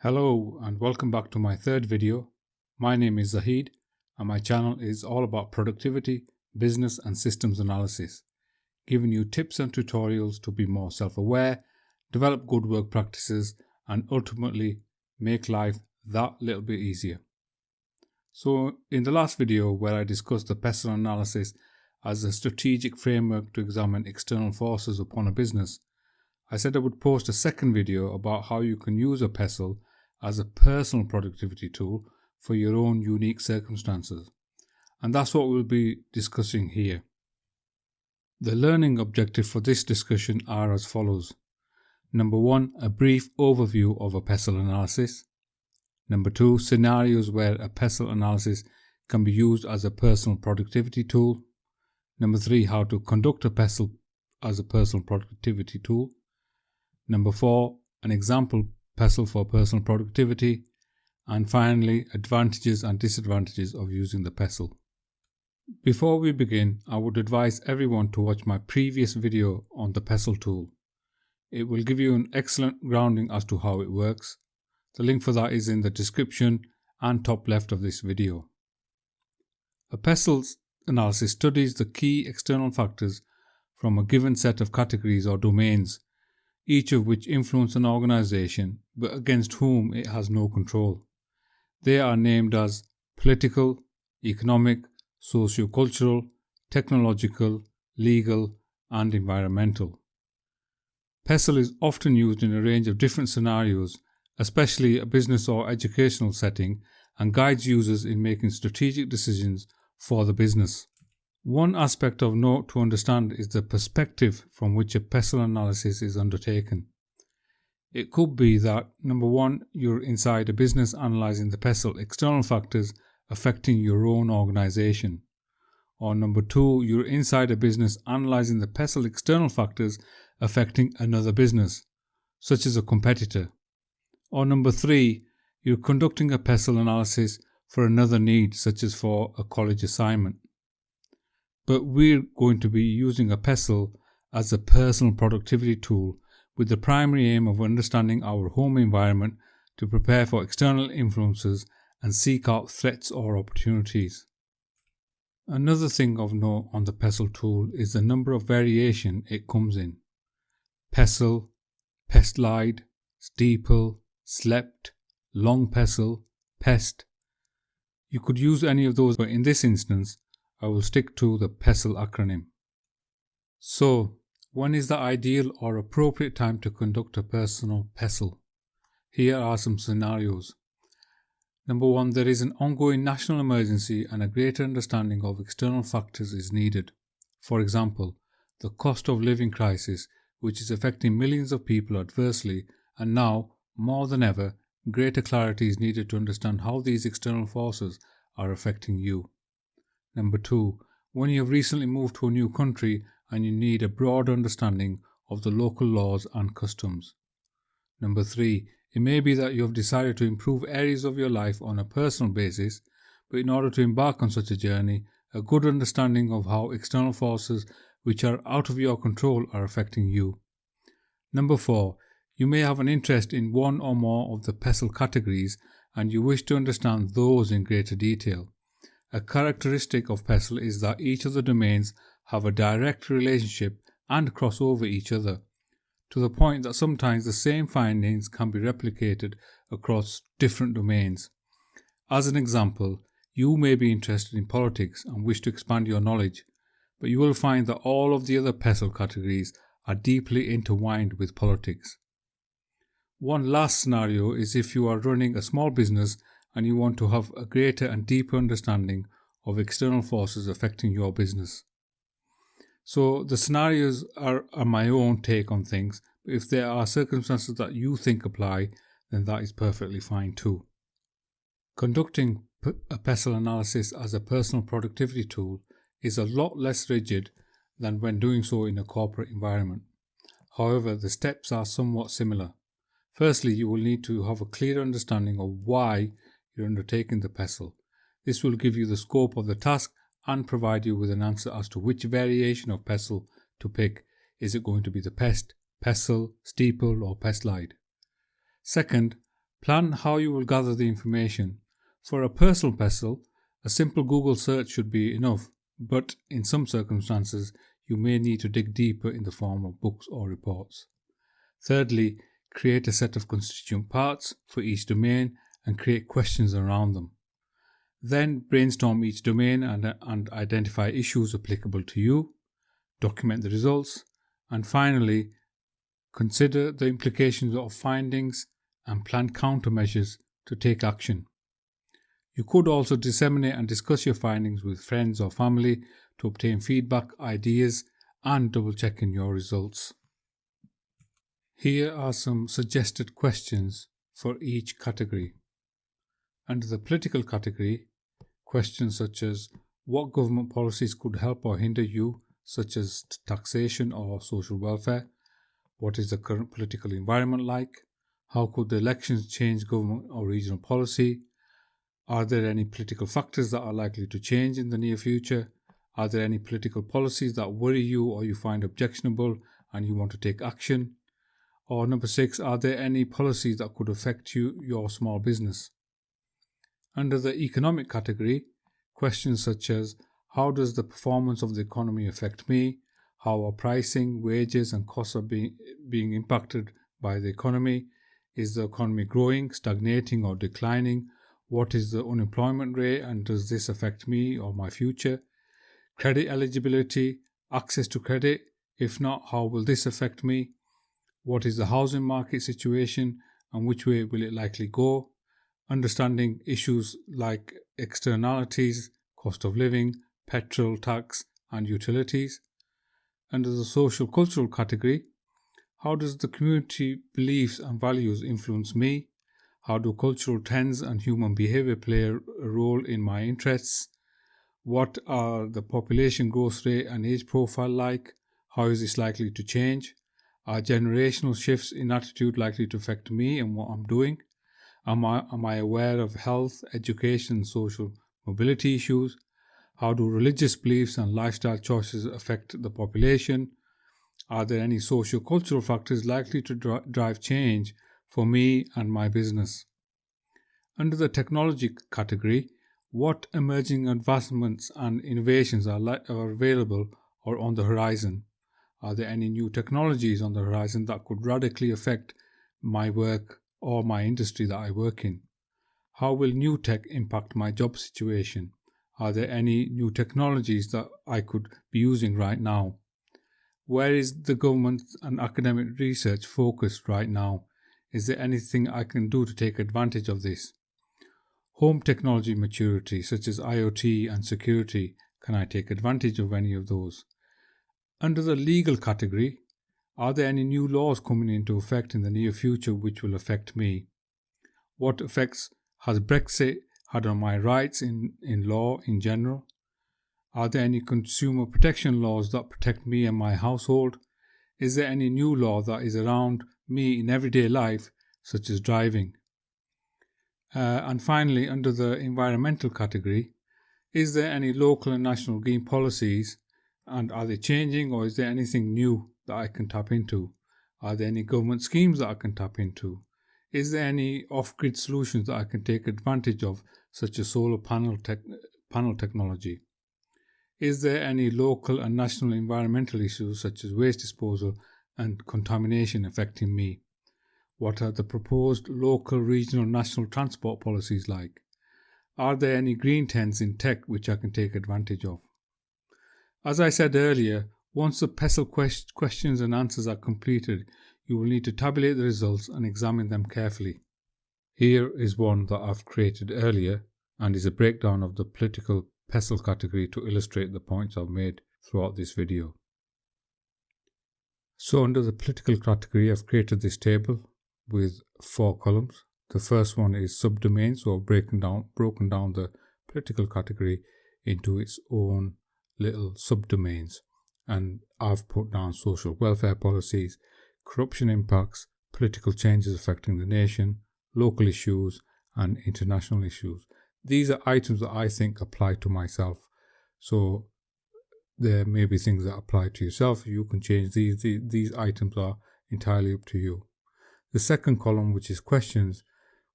Hello and welcome back to my third video. My name is Zahid and my channel is all about productivity, business and systems analysis, giving you tips and tutorials to be more self-aware, develop good work practices and ultimately make life that little bit easier. So in the last video where I discussed the PESTLE analysis as a strategic framework to examine external forces upon a business, I said I would post a second video about how you can use a PESTLE as a personal productivity tool for your own unique circumstances. And that's what we'll be discussing here. The learning objectives for this discussion are as follows. Number 1, a brief overview of a PESTLE analysis. Number 2, scenarios where a PESTLE analysis can be used as a personal productivity tool. Number 3, how to conduct a PESTLE as a personal productivity tool. Number 4, an example PESTLE for personal productivity. And finally, advantages and disadvantages of using the PESTLE. Before we begin, I would advise everyone to watch my previous video on the PESTLE tool. It will give you an excellent grounding as to how it works. The link for that is in the description and top left of this video. A PESTLE analysis studies the key external factors from a given set of categories or domains, each of which influence an organization but against whom it has no control. They are named as political, economic, socio-cultural, technological, legal, and environmental. PESTLE is often used in a range of different scenarios, especially a business or educational setting, and guides users in making strategic decisions for the business. One aspect of note to understand is the perspective from which a PESTLE analysis is undertaken. It could be that, number 1, you're inside a business analysing the PESTLE external factors affecting your own organisation. Or number 2, you're inside a business analysing the PESTLE external factors affecting another business, such as a competitor. Or number 3, you're conducting a PESTLE analysis for another need, such as for a college assignment. But we're going to be using a PESTLE as a personal productivity tool with the primary aim of understanding our home environment to prepare for external influences and seek out threats or opportunities. Another thing of note on the PESTLE tool is the number of variation it comes in. PESTLE, PESTLide, steeple, slept, long PESTLE, PEST. You could use any of those, but in this instance I will stick to the PESTLE acronym. So, when is the ideal or appropriate time to conduct a personal PESTLE? Here are some scenarios. Number 1, there is an ongoing national emergency and a greater understanding of external factors is needed. For example, the cost of living crisis, which is affecting millions of people adversely, and now, more than ever, greater clarity is needed to understand how these external forces are affecting you. Number 2, when you have recently moved to a new country and you need a broad understanding of the local laws and customs. Number 3, it may be that you have decided to improve areas of your life on a personal basis, but in order to embark on such a journey, a good understanding of how external forces which are out of your control are affecting you. Number 4, you may have an interest in one or more of the PESTLE categories and you wish to understand those in greater detail. A characteristic of PESTLE is that each of the domains have a direct relationship and cross over each other, to the point that sometimes the same findings can be replicated across different domains. As an example, you may be interested in politics and wish to expand your knowledge, but you will find that all of the other PESTLE categories are deeply intertwined with politics. One last scenario is if you are running a small business and you want to have a greater and deeper understanding of external forces affecting your business. So the scenarios are my own take on things, but if there are circumstances that you think apply, then that is perfectly fine too. Conducting a PESTLE analysis as a personal productivity tool is a lot less rigid than when doing so in a corporate environment. However, the steps are somewhat similar. Firstly, you will need to have a clear understanding of why you're undertaking the PESTLE. This will give you the scope of the task and provide you with an answer as to which variation of PESTLE to pick. Is it going to be the PEST, PESTLE, steeple or PESTLide? Second, Plan how you will gather the information. For a personal PESTLE, a simple Google search should be enough, but in some circumstances, you may need to dig deeper in the form of books or reports. Thirdly, create a set of constituent parts for each domain and create questions around them. Then brainstorm each domain and identify issues applicable to you, document the results, and finally, consider the implications of findings and plan countermeasures to take action. You could also disseminate and discuss your findings with friends or family to obtain feedback, ideas, and double-check in your results. Here are some suggested questions for each category. Under the political category, questions such as what government policies could help or hinder you, such as taxation or social welfare? What is the current political environment like? How could the elections change government or regional policy? Are there any political factors that are likely to change in the near future? Are there any political policies that worry you or you find objectionable and you want to take action? Or number 6, are there any policies that could affect your small business? Under the economic category, questions such as how does the performance of the economy affect me? How are pricing, wages and costs are being impacted by the economy? Is the economy growing, stagnating or declining? What is the unemployment rate and does this affect me or my future? Credit eligibility, access to credit. If not, how will this affect me? What is the housing market situation and which way will it likely go? Understanding issues like externalities, cost of living, petrol, tax and utilities. Under the social cultural category, how does the community beliefs and values influence me? How do cultural trends and human behavior play a role in my interests? What are the population growth rate and age profile like? How is this likely to change? Are generational shifts in attitude likely to affect me and what I'm doing? Am I aware of health, education, and social mobility issues? How do religious beliefs and lifestyle choices affect the population? Are there any socio-cultural factors likely to drive change for me and my business? Under the technology category, what emerging advancements and innovations are available or on the horizon? Are there any new technologies on the horizon that could radically affect my work or my industry that I work in? How will new tech impact my job situation? Are there any new technologies that I could be using right now? Where is the government and academic research focused right now? Is there anything I can do to take advantage of this? Home technology maturity, such as IoT and security, can I take advantage of any of those? Under the legal category, are there any new laws coming into effect in the near future which will affect me? What effects has Brexit had on my rights in law in general? Are there any consumer protection laws that protect me and my household? Is there any new law that is around me in everyday life, such as driving? And finally, under the environmental category, is there any local and national green policies and are they changing or is there anything new that I can tap into? Are there any government schemes that I can tap into? Is there any off-grid solutions that I can take advantage of, such as solar panel technology? Is there any local and national environmental issues such as waste disposal and contamination affecting me? What are the proposed local, regional, national transport policies like? Are there any green trends in tech which I can take advantage of? As I said earlier, once the PESTLE questions and answers are completed, you will need to tabulate the results and examine them carefully. Here is one that I've created earlier and is a breakdown of the political PESTLE category to illustrate the points I've made throughout this video. So under the political category, I've created this table with 4 columns. The first one is subdomains, so I've broken down the political category into its own little subdomains, and I've put down social welfare policies, corruption impacts, political changes affecting the nation, local issues and international issues. These are items that I think apply to myself, so there may be things that apply to yourself. You can change these items are entirely up to you. The second column, which is questions,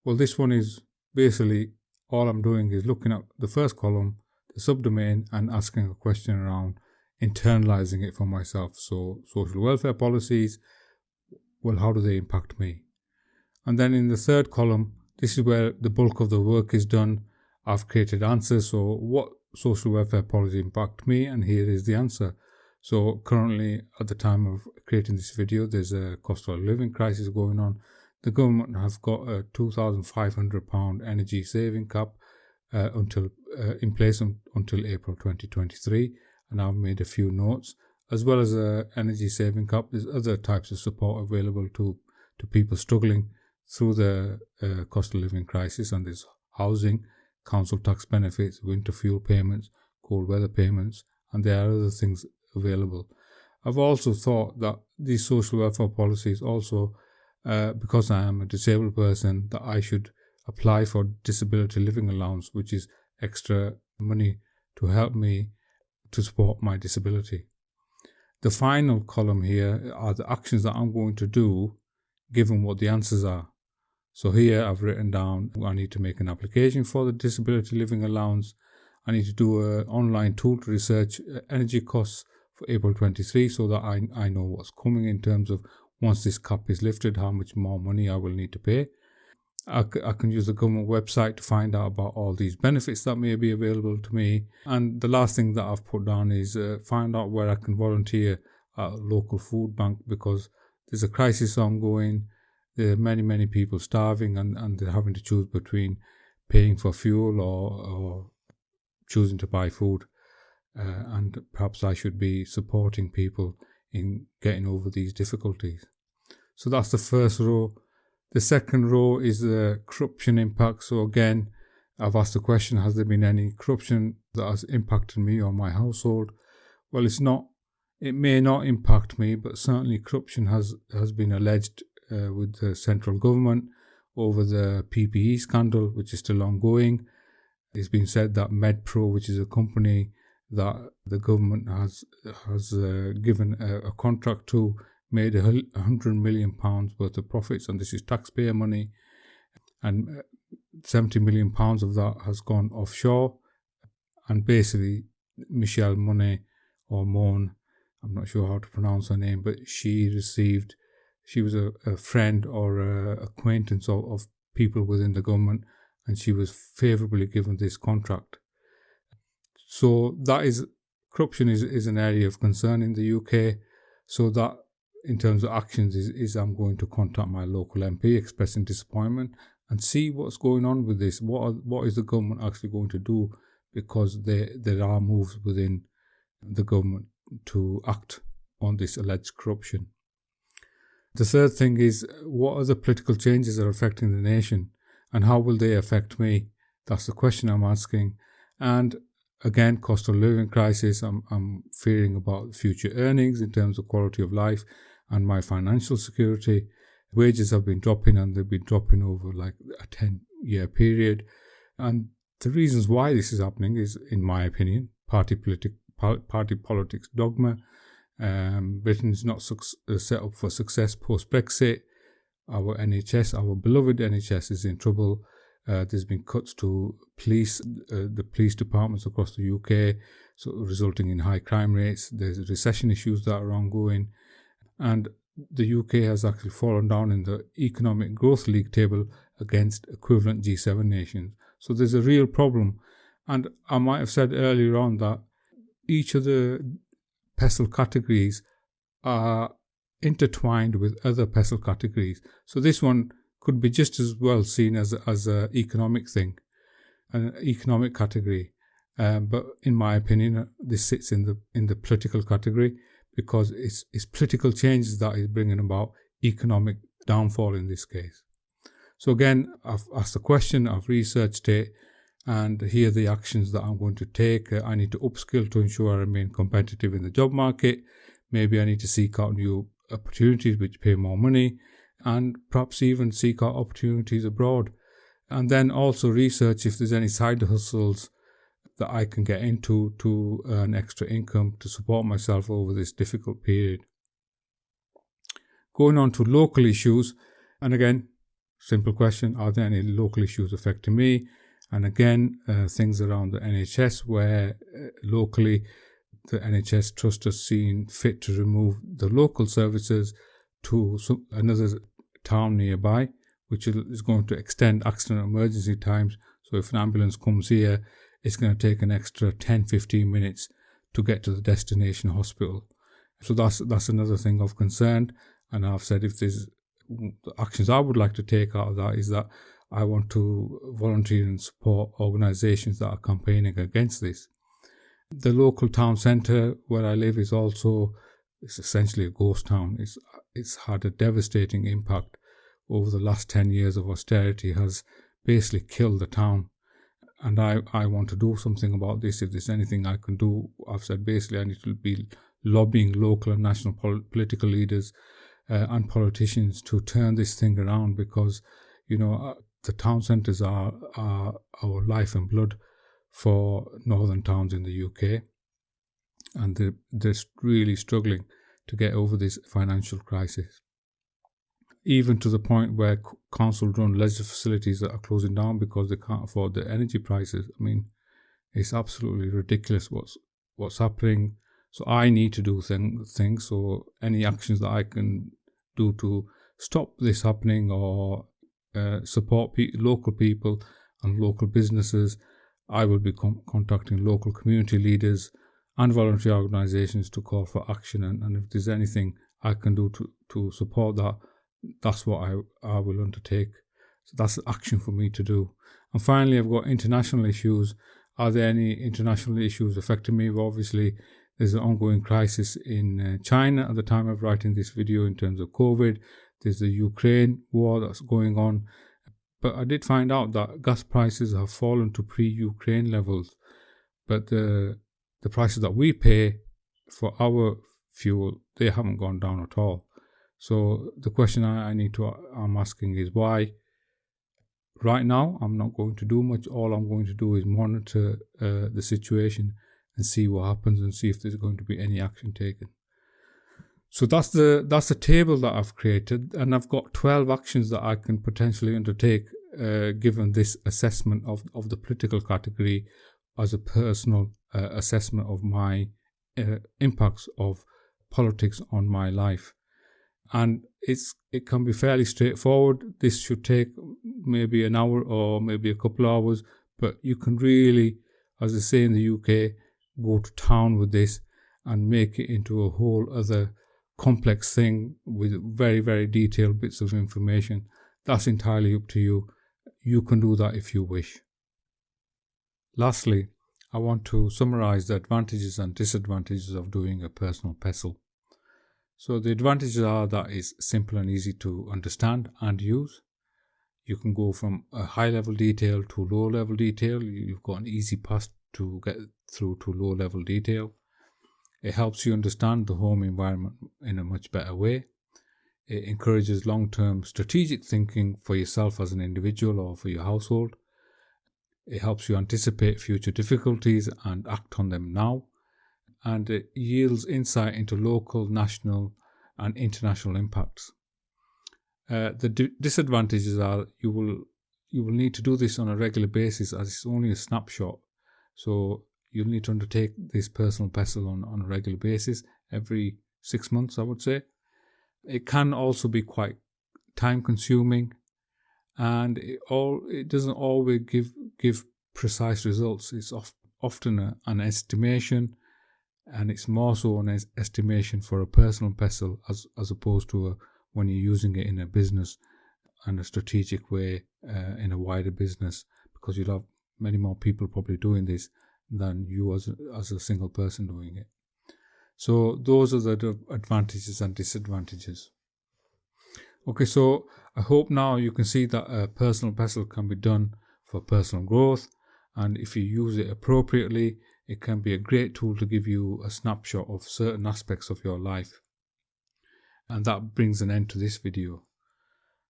Well, this one is basically all I'm doing is looking at the first column, the subdomain, and asking a question around internalizing it for myself. So social welfare policies, well, how do they impact me? And then in the third column, this is where the bulk of the work is done. I've created answers. So what social welfare policy impact me? And here is the answer. So currently, at the time of creating this video, there's a cost of living crisis going on. The government have got a £2,500 energy saving cap in place until April 2023. And I've made a few notes. As well as a energy saving cap, there's other types of support available to people struggling through the cost of living crisis, and there's housing, council tax benefits, winter fuel payments, cold weather payments, and there are other things available. I've also thought that these social welfare policies also, because I am a disabled person, that I should apply for disability living allowance, which is extra money to help me to support my disability. The final column here are the actions that I'm going to do given what the answers are. So here I've written down I need to make an application for the disability living allowance. I need to do an online tool to research energy costs for April 23 so that I know what's coming in terms of once this cap is lifted, how much more money I will need to pay. I can use the government website to find out about all these benefits that may be available to me. And the last thing that I've put down is find out where I can volunteer at a local food bank, because there's a crisis ongoing. There are many people starving, and they're having to choose between paying for fuel or choosing to buy food. And perhaps I should be supporting people in getting over these difficulties. So that's the first row. The second row is the corruption impact. So again, I've asked the question, has there been any corruption that has impacted me or my household? Well, it may not impact me, but certainly corruption has been alleged with the central government over the PPE scandal, which is still ongoing. It's been said that MedPro, which is a company that the government has given a contract to, made £100 million worth of profits, and this is taxpayer money, and £70 million of that has gone offshore. And basically, Michelle Monet, or Mon, I'm not sure how to pronounce her name, but she was a friend or an acquaintance of people within the government, and she was favourably given this contract. So corruption is an area of concern in the UK. So that, in terms of actions, is I'm going to contact my local MP expressing disappointment and see what's going on with this. What is the government actually going to do? Because there are moves within the government to act on this alleged corruption. The third thing is, what are the political changes that are affecting the nation, and how will they affect me? That's the question I'm asking. And again, cost of living crisis, I'm fearing about future earnings in terms of quality of life and my financial security. Wages have been dropping, and they've been dropping over like a 10-year period. And the reasons why this is happening is, in my opinion, party politics dogma. Britain is not set up for success post-Brexit. Our NHS, our beloved NHS, is in trouble. There's been cuts to the police departments across the UK, so resulting in high crime rates. There's recession issues that are ongoing, and the UK has actually fallen down in the economic growth league table against equivalent G7 nations. So there's a real problem. And I might have said earlier on that each of the PESTLE categories are intertwined with other PESTLE categories. So this one could be just as well seen as an economic thing, an economic category. But in my opinion, this sits in the political category, because it's political changes that is bringing about economic downfall in this case. So again, I've asked the question, I've researched it, and here are the actions that I'm going to take. I need to upskill to ensure I remain competitive in the job market. Maybe I need to seek out new opportunities which pay more money, and perhaps even seek out opportunities abroad. And then also research if there's any side hustles that I can get into to earn extra income to support myself over this difficult period. Going on to local issues, and again, simple question, are there any local issues affecting me? And again, things around the NHS where locally the NHS Trust has seen fit to remove the local services to another town nearby, which is going to extend accident emergency times. So if an ambulance comes here, it's going to take an extra 10-15 minutes to get to the destination hospital. So that's another thing of concern. And I've said if there's the actions I would like to take out of that is that I want to volunteer and support organisations that are campaigning against this. The local town centre where I live is essentially a ghost town. It's had a devastating impact over the last 10 years of austerity, has basically killed the town. And I want to do something about this. If there's anything I can do, I've said basically I need to be lobbying local and national political leaders and politicians to turn this thing around, because the town centres are our life and blood for northern towns in the UK, and they're really struggling to get over this financial crisis, even to the point where council-run leisure facilities are closing down because they can't afford the energy prices. I mean, it's absolutely ridiculous what's happening. So I need to do things. So any actions that I can do to stop this happening or support local people and local businesses, I will be contacting local community leaders and voluntary organisations to call for action. And if there's anything I can do to support that, that's what I will undertake. So that's action for me to do. And finally, I've got international issues. Are there any international issues affecting me? Well, obviously, there's an ongoing crisis in China at the time of writing this video in terms of COVID. There's the Ukraine war that's going on. But I did find out that gas prices have fallen to pre-Ukraine levels. But the prices that we pay for our fuel, they haven't gone down at all. So the question I'm asking is why? Right now, I'm not going to do much. All I'm going to do is monitor the situation and see what happens and see if there's going to be any action taken. So that's the table that I've created, and I've got 12 actions that I can potentially undertake given this assessment of the political category as a personal assessment of my impacts of politics on my life. And it can be fairly straightforward. This should take maybe an hour or maybe a couple of hours, but you can really, as they say in the UK, go to town with this and make it into a whole other complex thing with very, very detailed bits of information. That's entirely up to you. You can do that if you wish. Lastly, I want to summarize the advantages and disadvantages of doing a personal PESTLE. So the advantages are that it's simple and easy to understand and use. You can go from a high level detail to low level detail. You've got an easy path to get through to low level detail. It helps you understand the home environment in a much better way. It encourages long-term strategic thinking for yourself as an individual or for your household. It helps you anticipate future difficulties and act on them now. And it yields insight into local, national and international impacts. The disadvantages are you will need to do this on a regular basis, as it's only a snapshot. So you'll need to undertake this personal PESTLE on a regular basis, every 6 months, I would say. It can also be quite time consuming, and it doesn't always give precise results. It's often an estimation, and it's more so an estimation for a personal PESTLE as opposed to when you're using it in a business and a strategic way in a wider business, because you'll have many more people probably doing this than you as a single person doing it. So those are the advantages and disadvantages. Okay, so I hope now you can see that a personal PESTLE can be done for personal growth, and if you use it appropriately, it can be a great tool to give you a snapshot of certain aspects of your life. And that brings an end to this video.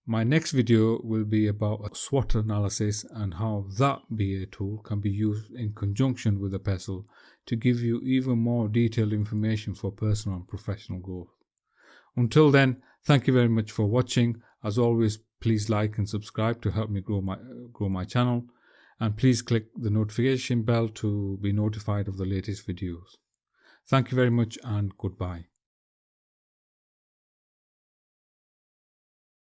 My next video will be about a SWOT analysis and how that BA tool can be used in conjunction with a PESTLE to give you even more detailed information for personal and professional growth. Until then, thank you very much for watching. As always, please like and subscribe to help me grow my channel, and please click the notification bell to be notified of the latest videos. Thank you very much and goodbye.